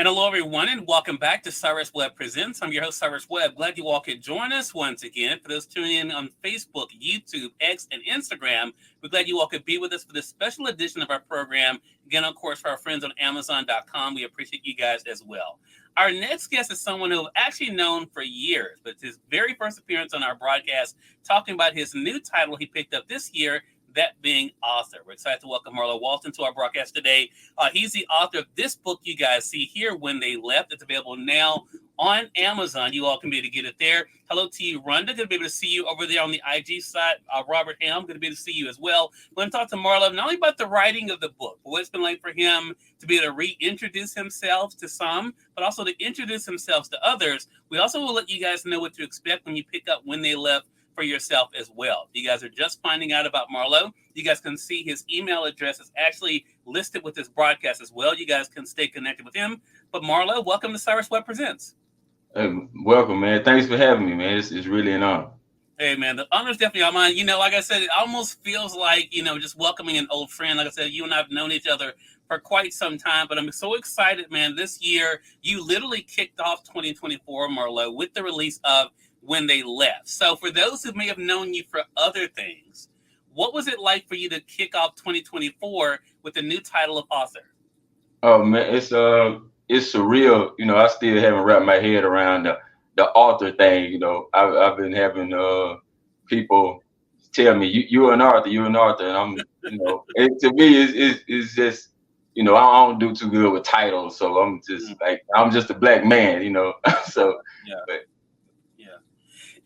And hello, everyone, and welcome back to Cyrus Webb Presents. I'm your host, Cyrus Webb. Glad you all could join us once again. For those tuning in on Facebook, YouTube, X, and Instagram, we're glad you all could be with us for this special edition of our program. Again, of course, for our friends on Amazon.com, we appreciate you guys as well. Our next guest is someone who I've actually known for years, but it's his very first appearance on our broadcast, talking about his new title he picked up this year, that being author. We're excited to welcome Marlo Walton to our broadcast today. He's the author of this book you guys see here, When They Left. It's available now on Amazon. You all can be able to get it there. Hello to you, Rhonda. Good to be able to see you over there on the IG side. Robert Ham, good to be able to see you as well. We're going to talk to Marlo not only about the writing of the book, but what it's been like for him to be able to reintroduce himself to some, but also to introduce himself to others. We also will let you guys know what to expect when you pick up When They Left for yourself as well. You guys are just finding out about Marlo. You guys can see his email address is actually listed with this broadcast as well. You guys can stay connected with him. But Marlo, welcome to Cyrus Webb Presents. Welcome, man. Thanks for having me, man. It's really an honor. Hey, man, the honor's definitely on mine. Like I said, it almost feels like, just welcoming an old friend. Like I said, you and I have known each other for quite some time, but I'm so excited, man. This year, you literally kicked off 2024, Marlo, with the release of When They Left. So for those who may have known you for other things, what was it like for you to kick off 2024 with the new title of author? Oh man, it's surreal. I still haven't wrapped my head around the author thing. I've been having people tell me you're an author, and I'm to me it's just I don't do too good with titles, so I'm just like I'm just a black man, so yeah. But,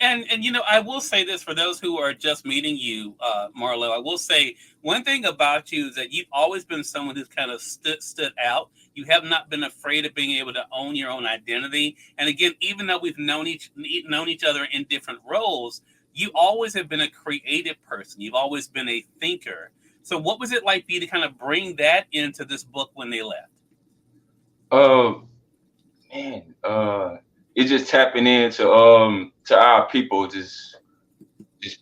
And I will say this for those who are just meeting you, Marlo. I will say one thing about you is that you've always been someone who's kind of stood out. You have not been afraid of being able to own your own identity. And again, even though we've known each other in different roles, you always have been a creative person. You've always been a thinker. So what was it like for you to kind of bring that into this book, When They Left? Man, it's just tapping into to our people, just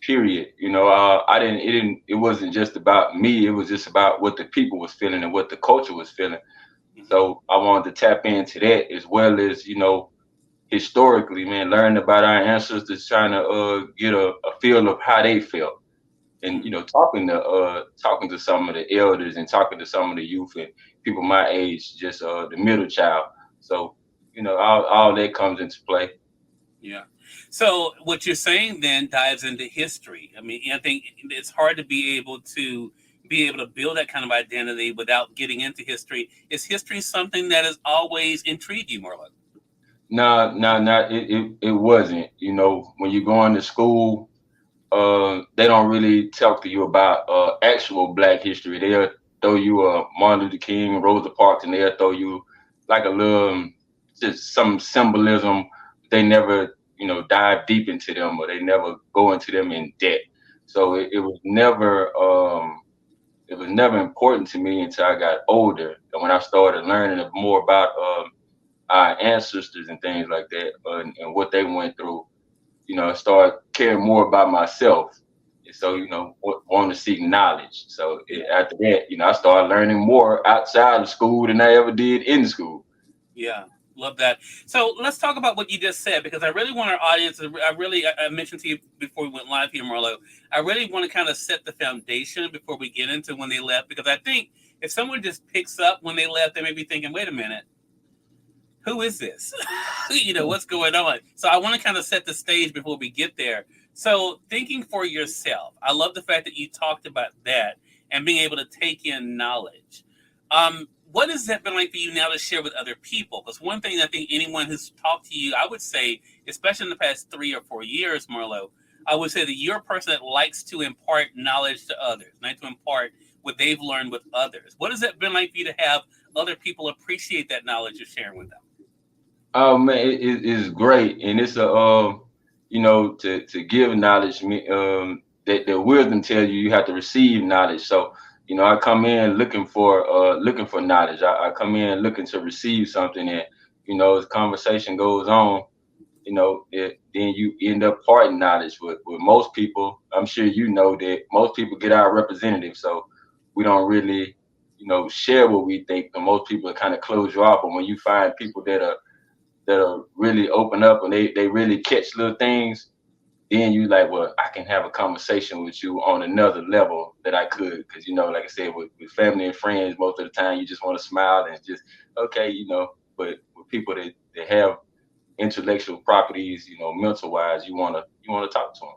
period. It wasn't just about me. It was just about what the people was feeling and what the culture was feeling. So I wanted to tap into that, as well as historically, man, learning about our ancestors, trying to get a feel of how they felt, and talking to some of the elders and talking to some of the youth and people my age, just the middle child. So all that comes into play. Yeah. So what you're saying then dives into history. I mean, I think it's hard to be able to build that kind of identity without getting into history. Is history something that has always intrigued you, Marlo? No, it wasn't. When you go into school, they don't really talk to you about actual Black history. They'll throw you Martin Luther King, Rosa Parks, and they'll throw you like a little just some symbolism. They never dive deep into them, or they never go into them in depth. So it was never important to me until I got older, and when I started learning more about our ancestors and things like that, and what they went through. I started caring more about myself. And so, wanting to seek knowledge. So after that, I started learning more outside of school than I ever did in school. Yeah. Love that. So let's talk about what you just said, because I really want our audience, I mentioned to you before we went live here, Marlo, I really want to kind of set the foundation before we get into When They Left, because I think if someone just picks up When They Left, they may be thinking, wait a minute, who is this? What's going on? So I want to kind of set the stage before we get there. So thinking for yourself, I love the fact that you talked about that and being able to take in knowledge. What has that been like for you now to share with other people? Because one thing I think anyone who's talked to you, I would say, especially in the past 3 or 4 years, Marlo, I would say that you're a person that likes to impart knowledge to others, not to impart what they've learned with others. What has that been like for you to have other people appreciate that knowledge you're sharing with them? Oh man, it's great, and it's to give knowledge. That the wisdom tells you have to receive knowledge. So I come in looking for knowledge. I come in looking to receive something, and as conversation goes on, then you end up parting knowledge with most people. I'm sure that most people get our representative, so we don't really share what we think, and most people kind of close you off. But when you find people that are really open up and they really catch little things, then you like, well, I can have a conversation with you on another level that I could, because like I said, with family and friends, most of the time you just want to smile and just okay, but with people that have intellectual properties, mental wise, you wanna talk to them.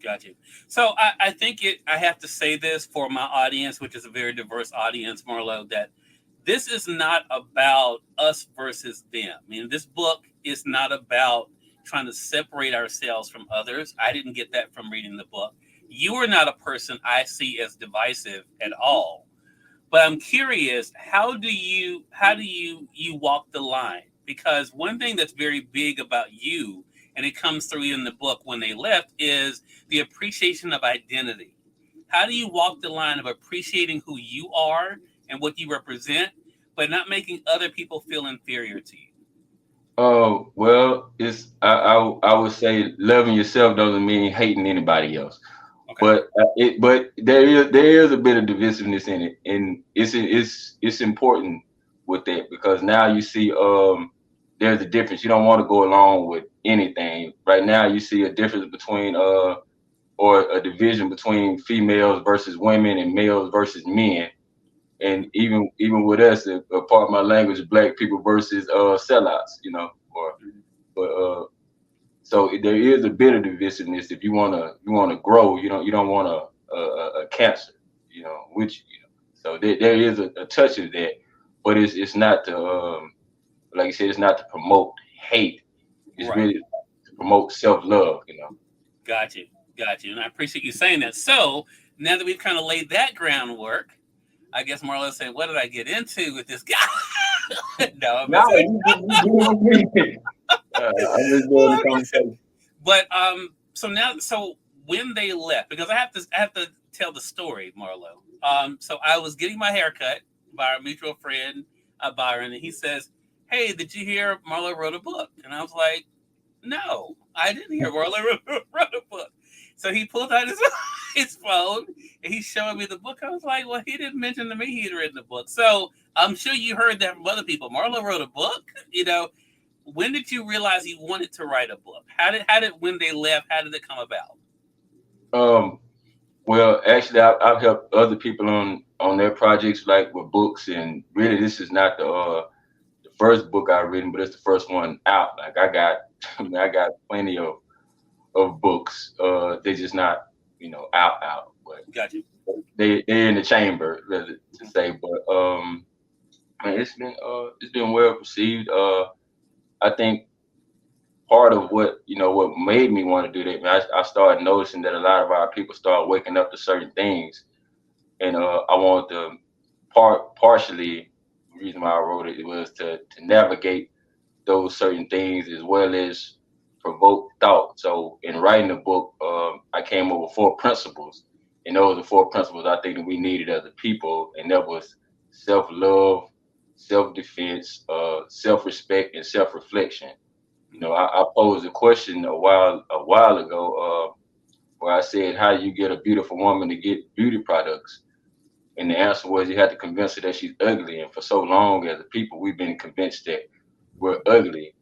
Got you. So I think I have to say this for my audience, which is a very diverse audience, Marlo, that this is not about us versus them. I mean, this book is not about trying to separate ourselves from others. I didn't get that from reading the book. You are not a person I see as divisive at all. But I'm curious, how do you walk the line? Because one thing that's very big about you, and it comes through in the book when they left, is the appreciation of identity. How do you walk the line of appreciating who you are and what you represent, but not making other people feel inferior to you? Oh, well, I would say loving yourself doesn't mean hating anybody else. Okay. But there is a bit of divisiveness in it, and it's important with that, because now you see there's a difference. You don't want to go along with anything. Right now you see a difference between or a division between females versus women and males versus men. And even with us, a part of my language, black people versus sellouts, or but so there is a bit of divisiveness. If you wanna grow, you don't want a cancer, which so there is a touch of that, but it's not to like I said, it's not to promote hate. It's Right. really to promote self love. Got you. Got you. And I appreciate you saying that. So now that we've kind of laid that groundwork, I guess Marlo said, what did I get into with this guy? No, I'm No, messing. you with me. I'm enjoying the conversation. But so when they left, because I have to tell the story, Marlo. So I was getting my hair cut by our mutual friend Byron, and he says, "Hey, did you hear Marlo wrote a book?" And I was like, "No, I didn't hear Marlo wrote a book." So he pulled out his his phone and he's showing me the book. I was like, "Well, he didn't mention to me he'd written a book." So I'm sure you heard that from other people. Marlo wrote a book. When did you realize you wanted to write a book? How did when they left? How did it come about? Um, well, actually, I've helped other people on their projects, like with books, and really, this is not the first book I've written, but it's the first one out. Like I got, I got plenty of books. They're just not, out, but Got you. they're in the chamber, rather to say. But man, it's been well received. I think part of what made me want to do that, man, I started noticing that a lot of our people start waking up to certain things, and I wanted to partially the reason why I wrote it was to navigate those certain things as well as provoke thought. So in writing the book, I came up with 4 principles, and those are 4 principles I think that we needed as a people, and that was self-love, self-defense, self-respect, and self-reflection. I posed a question a while ago, where I said, "How do you get a beautiful woman to get beauty products?" And the answer was you have to convince her that she's ugly. And for so long as a people, we've been convinced that we're ugly.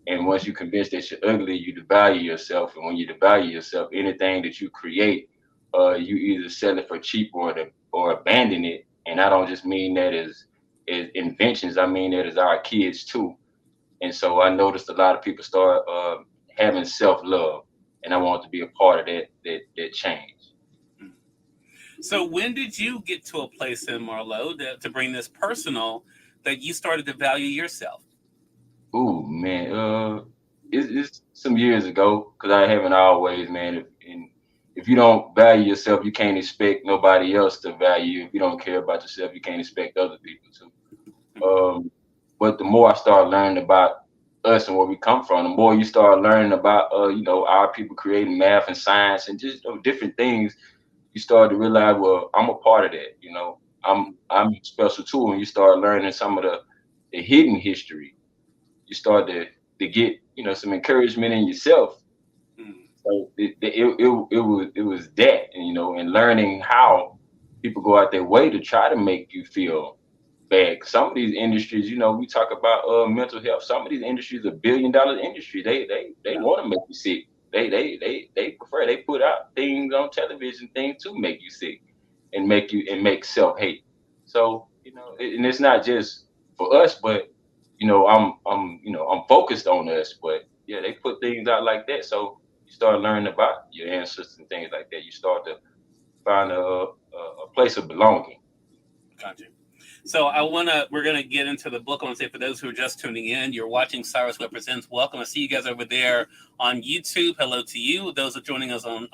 And once you convince that you're ugly, you devalue yourself. And when you devalue yourself, anything that you create, you either sell it for cheap or abandon it. And I don't just mean that as inventions. I mean that as our kids too. And so I noticed a lot of people start having self love, and I want to be a part of that change. So when did you get to a place in Marlo to bring this personal that you started to value yourself? Ooh, man, it's some years ago, because I haven't always, man. If you don't value yourself, you can't expect nobody else to value you. If you don't care about yourself, you can't expect other people to. Um, but the more I start learning about us and where we come from, the more you start learning about our people creating math and science and just different things. You start to realize, well, I'm a part of that. I'm special too. And you start learning some of the hidden history. You start to get some encouragement in yourself. Mm. So it was that, and learning how. people go out their way to try to make you feel bad. Some of these industries, we talk about mental health. Some of these industries are $1 billion industry. They Yeah. want to make you sick. They prefer, they put out things on television, things to make you sick and make self-hate. So, and it's not just for us, but I'm focused on us. But yeah, they put things out like that. So you start learning about your ancestors and things like that. You start to find a place of belonging. Gotcha. So we're gonna get into the book. I want to say for those who are just tuning in, you're watching Cyrus Webb Presents. Welcome. I see you guys over there on YouTube. Hello to you. Those are joining us on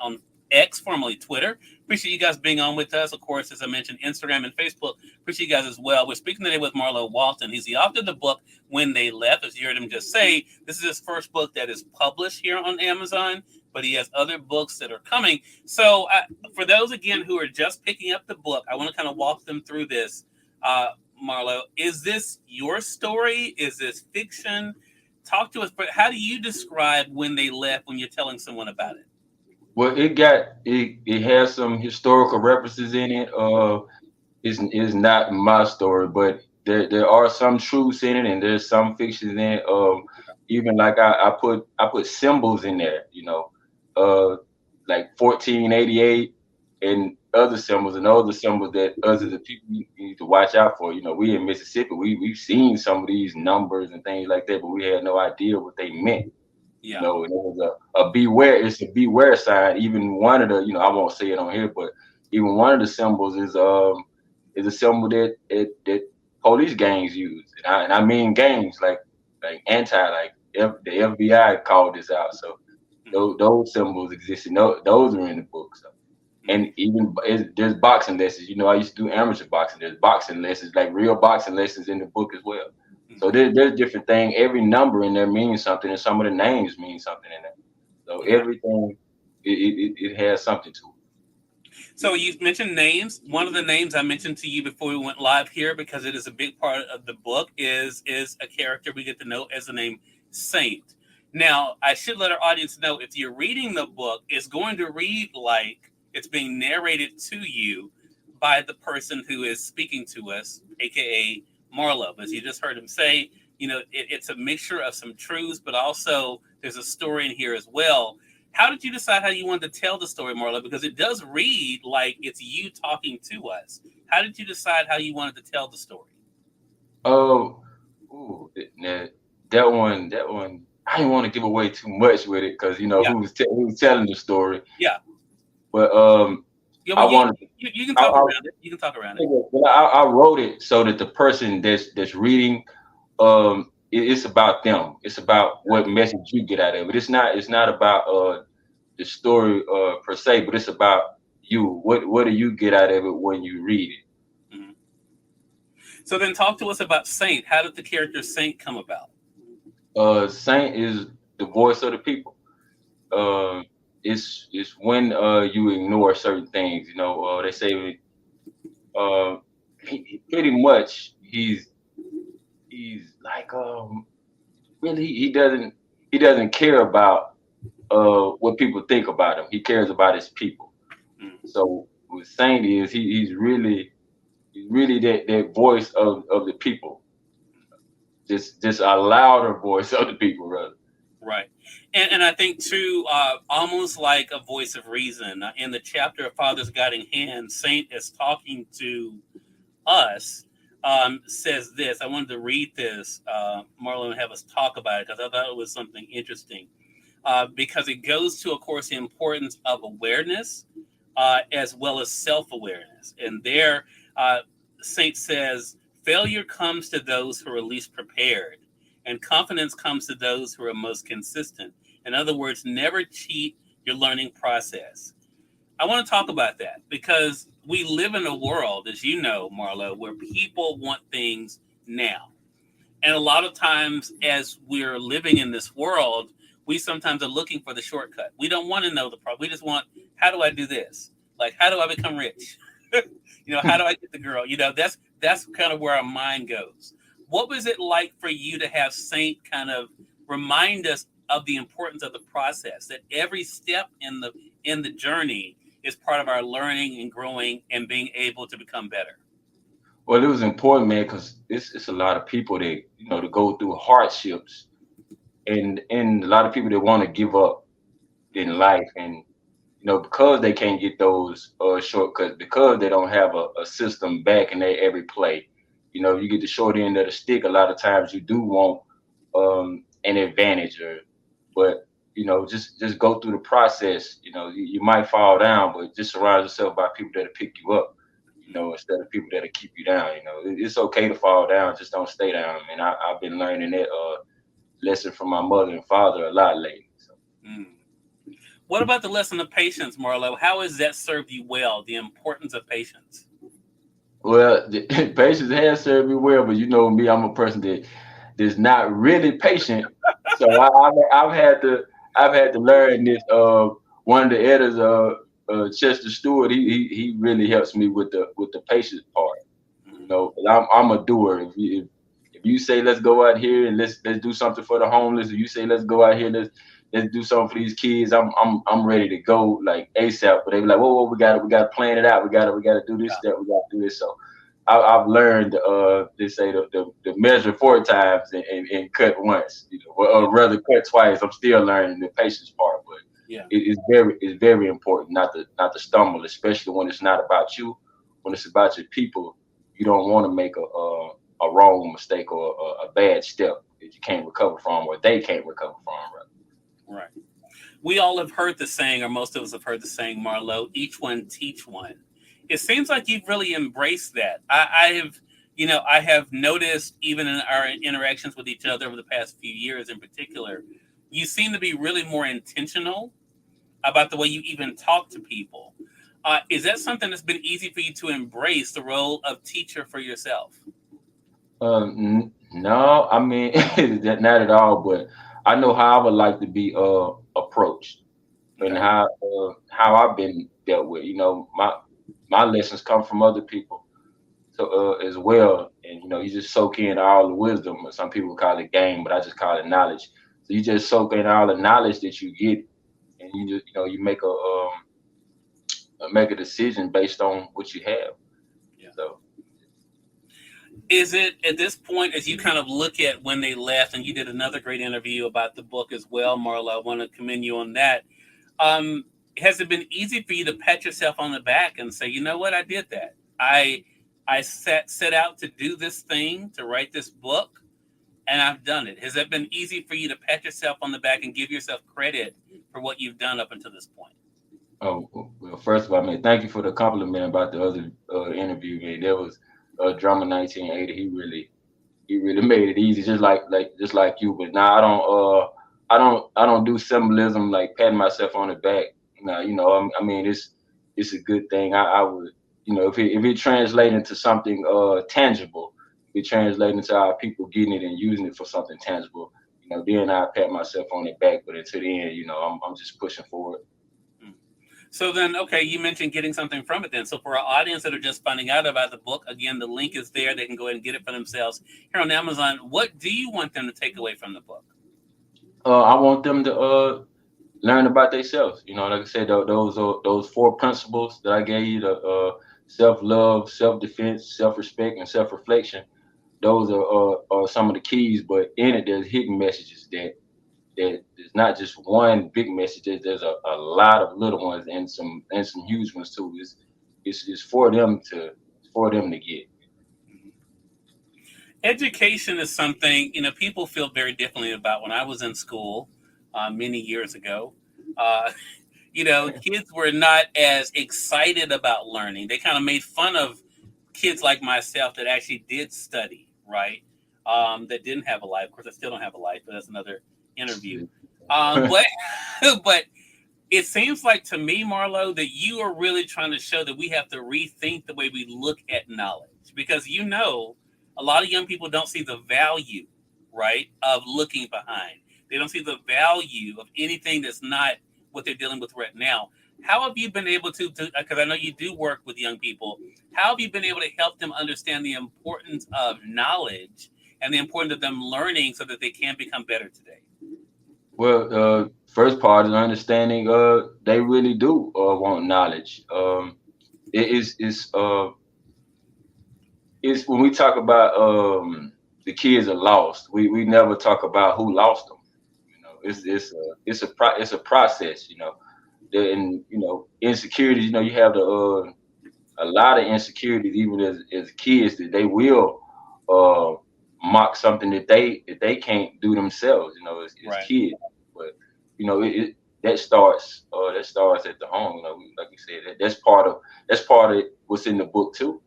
X, formerly Twitter. Appreciate you guys being on with us. Of course, as I mentioned, Instagram and Facebook. Appreciate you guys as well. We're speaking today with Marlo Walton. He's the author of the book When They Left. As you heard him just say, this is his first book that is published here on Amazon, but he has other books that are coming. So for those, again, who are just picking up the book, I want to kind of walk them through this. Marlo, is this your story? Is this fiction? Talk to us. But how do you describe When They Left when you're telling someone about it? Well, it has some historical references in it. It's not my story, but there are some truths in it, and there's some fiction in it. Even like I put symbols in there, like 1488 and other symbols, and other symbols that other people need to watch out for. We in Mississippi, we've seen some of these numbers and things like that, but we had no idea what they meant. Yeah. And it was a beware. It's a beware sign. Even one of the, I won't say it on here, but even one of the symbols is a symbol that police gangs use, and I mean gangs like the FBI called this out. So those symbols exist, and those are in the book. So, and even there's boxing lessons. I used to do amateur boxing. There's boxing lessons, like real boxing lessons, in the book as well. So there's different things. Every number in there means something, and some of the names mean something in there. So everything it has something to it. So you mentioned names. One of the names I mentioned to you before we went live here, because it is a big part of the book, is a character we get to know as the name Saint. Now, I should let our audience know, if you're reading the book, it's going to read like it's being narrated to you by the person who is speaking to us, aka Marlo. As you just heard him say, it's a mixture of some truths, but also there's a story in here as well. How did you decide how you wanted to tell the story, Marlo? Because it does read like it's you talking to us. How did you decide how you wanted to tell the story? Oh, that one. I didn't want to give away too much with it, because who was telling the story. Yeah. But I wanted. You can talk around it. You can talk around it. Well, I wrote it so that the person that's reading, it's about them. It's about what message you get out of it. It's not about the story per se, but it's about you. What do you get out of it when you read it? Mm-hmm. So then, talk to us about Saint. How did the character Saint come about? Saint is the voice of the people. It's when you ignore certain things. They say pretty much he's like really he doesn't care about what people think about him. He cares about his people. Mm-hmm. So what Saint is, he's really that voice of the people. Just a louder voice of the people, rather. Right. And I think, too, almost like a voice of reason. In the chapter of Father's Guiding Hand, Saint is talking to us, says this. I wanted to read this, Marlo, and have us talk about it, because I thought it was something interesting. Because it goes to, of course, the importance of awareness as well as self-awareness. And there, Saint says, failure comes to those who are least prepared, and confidence comes to those who are most consistent. In other words, never cheat your learning process. I want to talk about that because we live in a world, as you know, Marlo, where people want things now. And a lot of times, as we're living in this world, we sometimes are looking for the shortcut. We don't want to know the problem. We just want, how do I do this? Like, how do I become rich? How do I get the girl? That's kind of where our mind goes. What was it like for you to have Saint kind of remind us of the importance of the process, that every step in the journey is part of our learning and growing and being able to become better? Well, it was important, man, because it's a lot of people that to go through hardships, and a lot of people that want to give up in life, and because they can't get those shortcuts, because they don't have a system back in their every play. You get the short end of the stick. A lot of times you do want an advantage, but just go through the process. You might fall down, but just surround yourself by people that'll pick you up. Instead of people that'll keep you down. It's okay to fall down, just don't stay down. I mean, I've been learning that lesson from my mother and father a lot lately. So. Mm. What about the lesson of patience, Marlo? How has that served you well? The importance of patience. Well, patience has served me well, but you know me, I'm a person that's not really patient. So I've had to learn this. One of the editors, Chester Stewart, he really helps me with the patience part. Mm. 'Cause I'm a doer. If you say let's go out here and let's do something for the homeless, if you say let's go out here, let's do something for these kids, I'm ready to go like ASAP. But they be like, whoa, we gotta plan it out. We gotta do this, that, we gotta do this. So I've learned they say the measure 4 times and cut once, Yeah. or rather cut twice. I'm still learning the patience part, but Yeah. it's very important not to stumble, especially when it's not about you, when it's about your people. You don't want to make a wrong mistake or a bad step that you can't recover from, or they can't recover from. Right? Right. We all have heard the saying, or most of us have heard the saying, Marlo, each one teach one. It seems like you've really embraced that. I have noticed even in our interactions with each other over the past few years in particular, you seem to be really more intentional about the way you even talk to people. Is that something that's been easy for you to embrace the role of teacher for yourself? No, I mean that not at all. But I know how I would like to be approached, and Okay. how I've been dealt with. My lessons come from other people, so as well. And you just soak in all the wisdom. Some people call it game, but I just call it knowledge. So you just soak in all the knowledge that you get, and you just you make a decision based on what you have. Yeah. So. Is it at this point, as you kind of look at when they left, and you did another great interview about the book as well, Marla? I want to commend you on that. Um, has it been easy for you to pat yourself on the back and say, you know what, I did that. I set out to do this thing, to write this book, and I've done it. Has that been easy for you to pat yourself on the back and give yourself credit for what you've done up until this point? Oh, well, first of all, man, thank you for the compliment about the other interview, man. There was Drummer 1980. He really made it easy, just like you. But now I don't do symbolism like patting myself on the back. Now, I mean, it's a good thing. I would, if it translates into something tangible, if it translates into our people getting it and using it for something tangible, then I pat myself on the back. But until the end, I'm just pushing forward. Hmm. So then, okay, you mentioned getting something from it then. So for our audience that are just finding out about the book, again, the link is there. They can go ahead and get it for themselves here on Amazon. What do you want them to take away from the book? I want them to learn about themselves. Like I said, those 4 principles that I gave you: the self-love, self-defense, self-respect, and self-reflection. Those are some of the keys. But in it, there's hidden messages that there's not just one big message. There's a lot of little ones and some huge ones too. It's for them to get. Education is something, people feel very differently about. When I was in school many years ago, uh, kids were not as excited about learning. They kind of made fun of kids like myself that actually did study, right? That didn't have a life. Of course, I still don't have a life, but that's another interview. But but it seems like to me, Marlo, that you are really trying to show that we have to rethink the way we look at knowledge, because a lot of young people don't see the value, right, of looking behind. They don't see the value of anything that's not what they're dealing with right now. How have you been able to, because I know you do work with young people, how have you been able to help them understand the importance of knowledge and the importance of them learning so that they can become better today? Well, first part is understanding. They really do want knowledge. It is when we talk about the kids are lost. We never talk about who lost them. You know, it's a process. You know, and you know insecurities. You know, you have the a lot of insecurities even as kids that they will uh mock something that they can't do themselves, you know, as Right. kids. But you know that starts at the home, you know, like you said, that's part of what's in the book too.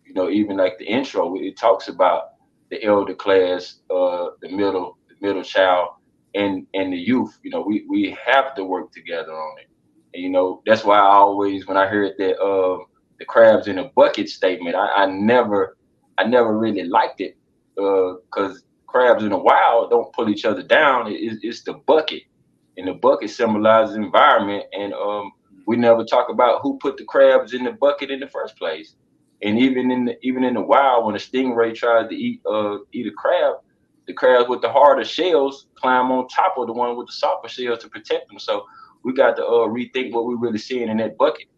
You know, even like the intro, it talks about the elder class, the middle child, and the youth. You know, we have to work together on it. And you know, that's why I always, when I heard that the crabs in a bucket statement, I never really liked it because crabs in the wild don't pull each other down. It's the bucket, and the bucket symbolizes environment. And we never talk about who put the crabs in the bucket in the first place. And even in the wild, when a stingray tries to eat a crab, the crabs with the harder shells climb on top of the one with the softer shells to protect them. So we got to rethink what we're really seeing in that bucket.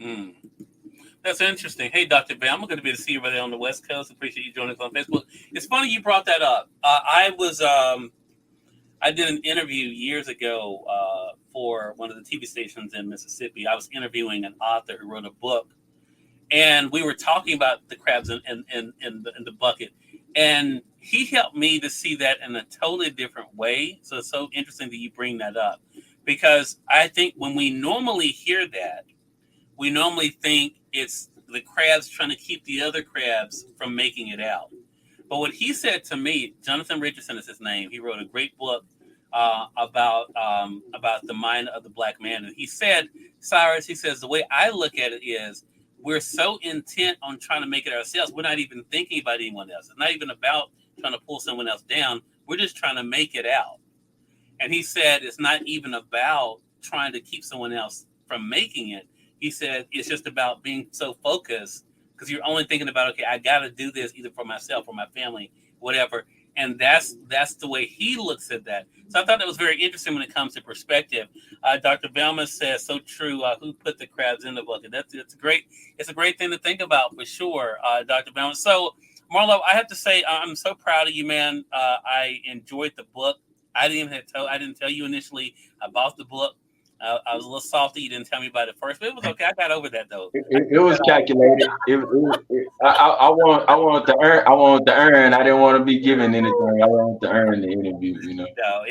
Mm. That's interesting. Hey, Dr. Bam, I'm going to be able to see you over there on the West Coast. Appreciate you joining us on Facebook. It's funny you brought that up. I did an interview years ago for one of the TV stations in Mississippi. I was interviewing an author who wrote a book, and we were talking about the crabs in the bucket. And he helped me to see that in a totally different way. So it's so interesting that you bring that up because I think when we normally hear that, we normally think it's the crabs trying to keep the other crabs from making it out. But what he said to me, Jonathan Richardson is his name. He wrote a great book about the mind of the black man, and he said, Cyrus, he says the way I look at it is we're so intent on trying to make it ourselves, we're not even thinking about anyone else. It's not even about trying to pull someone else down. We're just trying to make it out. And he said it's not even about trying to keep someone else from making it. He said it's just about being so focused because you're only thinking about, okay, I got to do this either for myself or my family, whatever. And that's the way he looks at that. So I thought that was very interesting when it comes to perspective. Dr. Belma says so true. Who put the crabs in the bucket? It's great. It's a great thing to think about for sure, Dr. Belma. So Marlo, I have to say I'm so proud of you, man. I enjoyed the book. I didn't tell you initially about the book. I was a little salty. You didn't tell me about it first, but it was okay. I got over that though. I It got was that calculated. I want to earn. I want to earn. I didn't want to be given anything. I wanted to earn the interview. You know. no,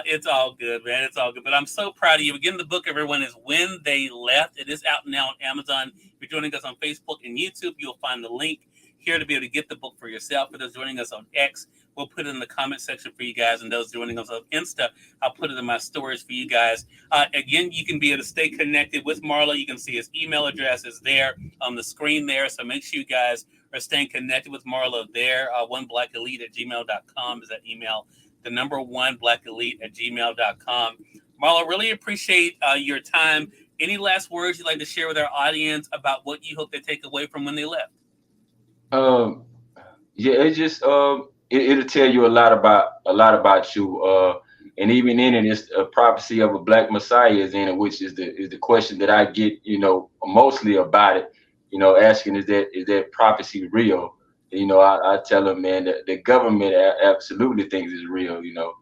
it's all good, man. It's all good. But I'm so proud of you. Again, the book, everyone, is When They Left. It is out now on Amazon. If you're joining us on Facebook and YouTube, you'll find the link here to be able to get the book for yourself. For those joining us on X, we'll put it in the comment section for you guys. And those joining us on Insta, I'll put it in my stories for you guys. Again, you can be able to stay connected with Marlo. You can see his email address is there on the screen there. So make sure you guys are staying connected with Marlo there. OneBlackElite@gmail.com is that email. The number one Black Elite at gmail.com. Marlo, really appreciate your time. Any last words you'd like to share with our audience about what you hope they take away from when they left? Um, yeah, it just it'll tell you a lot about you. And even in it, it's a prophecy of a black Messiah is in it, which is the question that I get, you know, mostly about it. You know, asking is that prophecy real? You know, I tell them, man, the government absolutely thinks it's real. You know,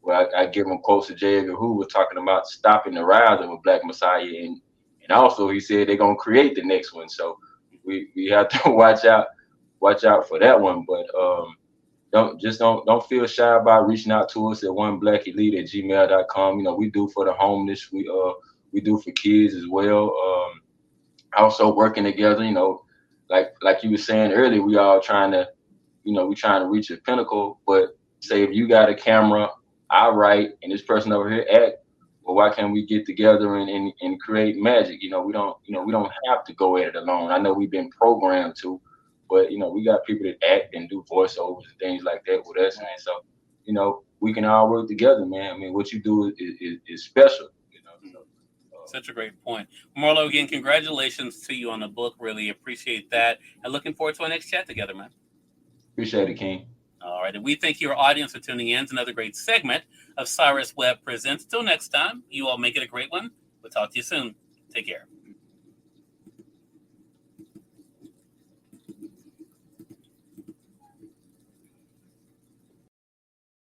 well, I give them quotes of J. Edgar Hoover talking about stopping the rise of a black Messiah, and also he said they're gonna create the next one. So we have to watch out for that one. But don't feel shy about reaching out to us at oneblackelite@gmail.com. You know, we do for the homeless. We do for kids as well. Also working together, you know, like you were saying earlier, we all trying to, you know, we trying to reach a pinnacle. But say if you got a camera, I write, and this person over here act. Well, why can't we get together and create magic? We don't have to go at it alone. I know we've been programmed to, but you know, we got people that act and do voiceovers and things like that with us, man. So, you know, we can all work together, man. I mean, what you do is special, you know. So, Such a great point. Marlo, again, congratulations to you on the book. Really appreciate that. And looking forward to our next chat together, man. appreciate it, King. All right. And we thank your audience for tuning in to another great segment of Cyrus Webb Presents. Till next time, you all make it a great one. We'll talk to you soon. Take care.